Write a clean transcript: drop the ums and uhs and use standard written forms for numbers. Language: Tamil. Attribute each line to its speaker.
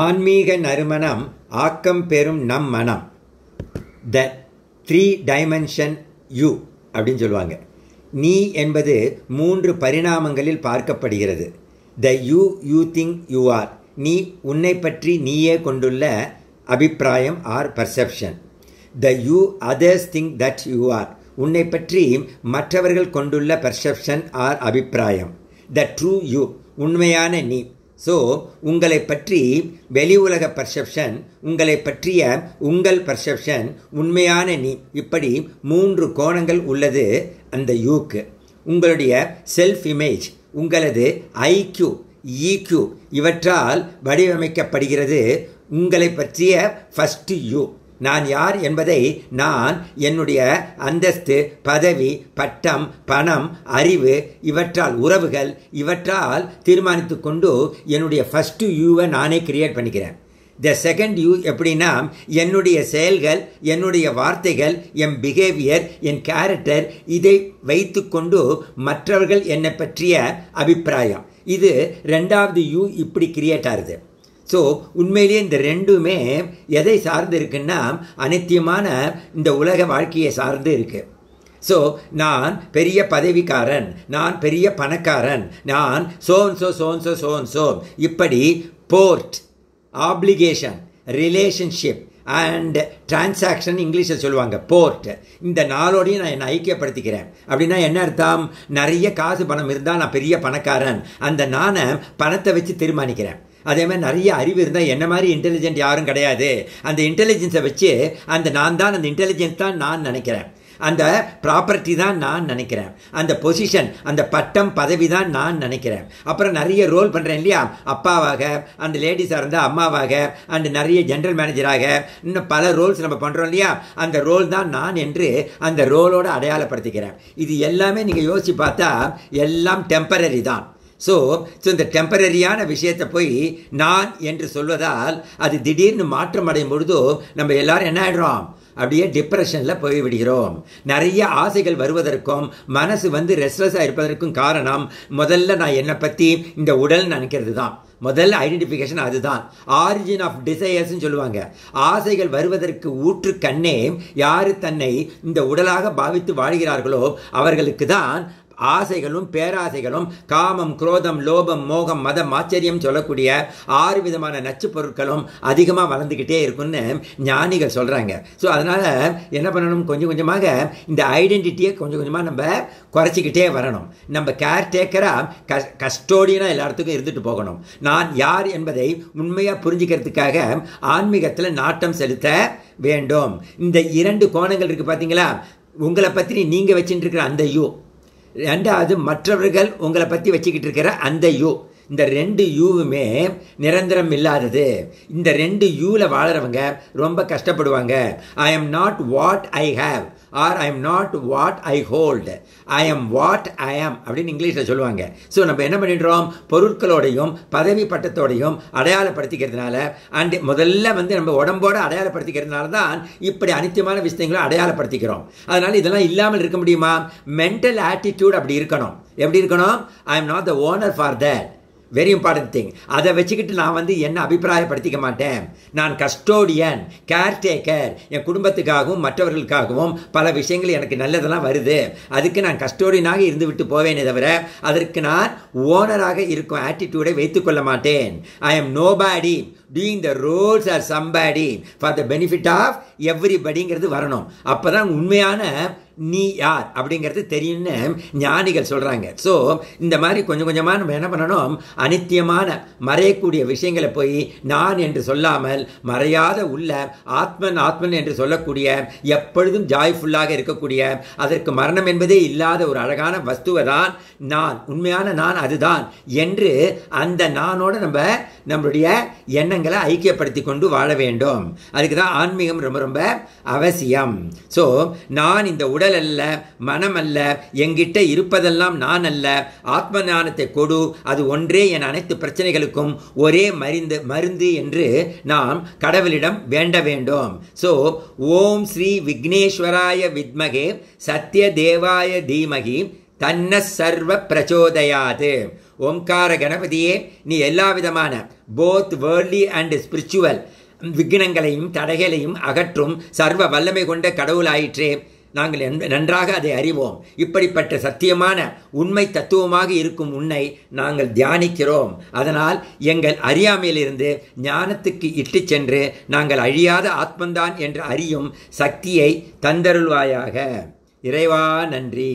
Speaker 1: ஆன்மீக நறுமணம் ஆக்கம் பெறும் நம் மனம். த 3 டைமென்ஷன் யூ அப்படின்னு சொல்லுவாங்க. நீ என்பது 3 பரிணாமங்களில் பார்க்கப்படுகிறது. The you think you are. நீ உன்னை பற்றி நீயே கொண்டுள்ள அபிப்பிராயம் or perception. The you others think that you are. உன்னை பற்றி மற்றவர்கள் கொண்டுள்ள பர்செப்ஷன் ஆர் அபிப்பிராயம். த ட்ரூ யூ, உண்மையான நீ. ஸோ உங்களை பற்றி வெளி உலக பர்செப்ஷன், உங்களை பற்றிய உங்கள் பர்செப்ஷன், உண்மையான நீ, இப்படி 3 கோணங்கள் உள்ளது அந்த யூக்கு. உங்களுடைய செல்ஃப் இமேஜ், உங்களது ஐக்யூ, ஈக்யூ இவற்றால் வடிவமைக்கப்படுகிறது உங்களை பற்றிய ஃபஸ்ட்டு யூ. நான் யார் என்பதை நான் என்னுடைய அந்தஸ்து, பதவி, பட்டம், பணம், அறிவு இவற்றால், உறவுகள் இவற்றால் தீர்மானித்து கொண்டு என்னுடைய ஃபஸ்ட்டு யூவை நானே கிரியேட் பண்ணிக்கிறேன். த செகண்ட் யூ எப்படின்னா, என்னுடைய செயல்கள், என்னுடைய வார்த்தைகள், என் பிஹேவியர், என் கேரக்டர், இதை வைத்து கொண்டு மற்றவர்கள் என்னை பற்றிய அபிப்பிராயம். இது 2வது யூ இப்படி கிரியேட் ஆகுது. ஸோ உண்மையிலேயே இந்த ரெண்டுமே எதை சார்ந்து இருக்குன்னா, அனித்தியமான இந்த உலக வாழ்க்கையை சார்ந்து இருக்கு. ஸோ நான் பெரிய பதவிக்காரன், நான் பெரிய பணக்காரன், நான் சோ இப்படி board, application, relationship and transaction இங்கிலீஷில் சொல்லுவாங்க போர்ட். இந்த நாளோடையும் நான் என்னை ஐக்கியப்படுத்திக்கிறேன். அப்படின்னா என்ன அர்த்தம்? நிறைய காசு பணம் இருந்தால் நான் பெரிய பணக்காரன், அந்த நானை பணத்தை வச்சு தீர்மானிக்கிறேன். அதே மாதிரி நிறைய அறிவு இருந்தால் என்ன மாதிரி இன்டெலிஜென்ட் யாரும் கிடையாது, அந்த இன்டெலிஜென்ஸை வச்சு அந்த இன்டெலிஜென்ஸ் தான் நான் நினைக்கிறேன், அந்த ப்ராப்பர்ட்டி தான் நான் நினைக்கிறேன், அந்த பொசிஷன், அந்த பட்டம், பதவி தான் நான் நினைக்கிறேன். அப்புறம் நிறைய ரோல் பண்ணுறேன் இல்லையா, அப்பாவாக, அந்த லேடிஸாக இருந்தால் அம்மாவாக, அண்ட் நிறைய ஜென்ரல் மேனேஜராக, இன்னும் பல ரோல்ஸ் நம்ம பண்ணுறோம் இல்லையா, அந்த ரோல் தான் நான் என்று அந்த ரோலோடு அடையாளப்படுத்திக்கிறேன். இது எல்லாமே நீங்கள் யோசித்து பார்த்தா எல்லாம் டெம்பரரி தான். ஸோ இந்த டெம்பரரியான விஷயத்தை போய் நான் என்று சொல்வதால் அது திடீர்னு மாற்றம் அடையும் பொழுதோ நம்ம எல்லாரும் என்ன ஆகிடுறோம்? அப்படியே டிப்ரெஷனில் போய் விடுகிறோம். நிறைய ஆசைகள் வருவதற்கும் மனசு ரெஸ்ட்லெஸ்ஸாக இருப்பதற்கும் காரணம் முதல்ல நான் என்னை பற்றி இந்த உடல் நினைக்கிறது தான். முதல் ஐடென்டிஃபிகேஷன் அதுதான். ஆரிஜின் ஆஃப் டிசையர்ஸ்ன்னு சொல்லுவாங்க. ஆசைகள் வருவதற்கு ஊற்று கண்ணே யாரு தன்னை இந்த உடலாக பாவித்து வாழ்கிறார்களோ அவர்களுக்கு தான் ஆசைகளும் பேராசைகளும், காமம், குரோதம், லோபம், மோகம், மதம், ஆச்சரியம் சொல்லக்கூடிய 6 விதமான நச்சு பொருட்களும் அதிகமாக வளர்ந்துக்கிட்டே இருக்குன்னு ஞானிகள் சொல்கிறாங்க. ஸோ அதனால் என்ன பண்ணணும்? கொஞ்சம் கொஞ்சமாக இந்த ஐடென்டிட்டியை கொஞ்சம் கொஞ்சமாக நம்ம குறைச்சிக்கிட்டே வரணும். நம்ம கேர்டேக்கராக, கஸ்டோடியனாக எல்லாத்துக்கும் இருந்துட்டு போகணும். நான் யார் என்பதை உண்மையாக புரிஞ்சுக்கிறதுக்காக ஆன்மீகத்தில் நாட்டம் செலுத்த வேண்டும். இந்த 2 கோணங்கள் இருக்குது பார்த்தீங்களா? உங்களை பற்றி நீங்கள் வச்சுட்டு இருக்கிற அந்த யூ, 2வது மற்றவர்கள் உங்களை பற்றி வச்சுக்கிட்டு இருக்கிற அந்த யூ. இந்த 2 யூவுமே நிரந்தரம் இல்லாதது. இந்த 2 யூவில் வாழறவங்க ரொம்ப கஷ்டப்படுவாங்க. I am not what I have or I am not what I hold, I am what I am அப்படின்னு இங்கிலீஷில் சொல்லுவாங்க. ஸோ நம்ம என்ன பண்ணிடுறோம்? பொருட்களோடையும் பதவி பட்டத்தோடையும் அடையாளப்படுத்திக்கிறதுனால, அண்ட் முதல்ல நம்ம உடம்போடு அடையாளப்படுத்திக்கிறதுனால தான் இப்படி அனித்தியமான விஷயங்களும் அடையாளப்படுத்திக்கிறோம். அதனால் இதெல்லாம் இல்லாமல் இருக்க முடியுமா? மென்டல் ஆட்டிடியூட் அப்படி இருக்கணும். எப்படி இருக்கணும்? ஐ am not the owner for that. Very important thing. அதை வச்சுக்கிட்டு நான் என்ன அபிப்பிராயப்படுத்திக்க மாட்டேன். நான் கஸ்டோடியன், கேர்டேக்கர். என் குடும்பத்துக்காகவும் மற்றவர்களுக்காகவும் பல விஷயங்கள் எனக்கு நல்லதெல்லாம் வருது, அதுக்கு நான் கஸ்டோடியனாக இருந்து விட்டு போவேனே தவிர அதற்கு நான் ஓனராக இருக்கும் ஆட்டிடியூடை வைத்துக்கொள்ள மாட்டேன். I am nobody doing the roles or somebody for the benefit of எவ்ரிபடிங்கிறது வரணும். அப்போ தான் உண்மையான நீ யார் அப்படிங்கிறது தெரியும்னு ஞானிகள் சொல்கிறாங்க. ஸோ இந்த மாதிரி கொஞ்சம் கொஞ்சமாக நம்ம என்ன பண்ணணும்? அனித்தியமான மறையக்கூடிய விஷயங்களை போய் நான் என்று சொல்லாமல் மறையாத உள்ள ஆத்மன் என்று சொல்லக்கூடிய, எப்பொழுதும் ஜாய்ஃபுல்லாக இருக்கக்கூடிய, அதற்கு மரணம் என்பதே இல்லாத ஒரு அழகான வஸ்துவை தான் நான், உண்மையான நான் அதுதான் என்று அந்த நானோட நம்மளுடைய எண்ணங்களை ஐக்கியப்படுத்தி கொண்டு வாழ வேண்டும். அதுக்கு தான் ஆன்மீகம் ரொம்ப ரொம்ப அவசியம். ஸோ நான் இந்த உடல் அல்ல, மனம் அல்ல, என்கிட்ட இருப்பதெல்லாம் நான் அல்ல, ஆத்ம ஞானத்தை கொடு, அது ஒன்றே என் அனைத்து பிரச்சனைகளுக்கும் ஒரே மருந்து என்று நாம் கடவுளிடம் வேண்ட வேண்டும். ஸோ ஓம் ஸ்ரீ விக்னேஸ்வராய வித்மகே சத்ய தேவாய தீமகி தன்ன சர்வ பிரச்சோதயாது. ஓம்கார கணபதியே, நீ எல்லா விதமான போத் வேர்ல்ட்லி அண்ட் ஸ்பிரிச்சுவல் விக்னங்களையும் தடைகளையும் அகற்றும் சர்வ வல்லமை கொண்ட கடவுளாயிற்றே. நாங்கள் நன்றாக அதை அறிவோம். இப்படிப்பட்ட சத்தியமான உண்மை தத்துவமாக இருக்கும் உன்னை நாங்கள் தியானிக்கிறோம். அதனால் எங்கள் அறியாமையிலிருந்து ஞானத்துக்கு இட்டு சென்று நாங்கள் அழியாத ஆத்மந்தான் என்று அறியும் சக்தியை தந்தருள்வாயாக. இறைவா நன்றி.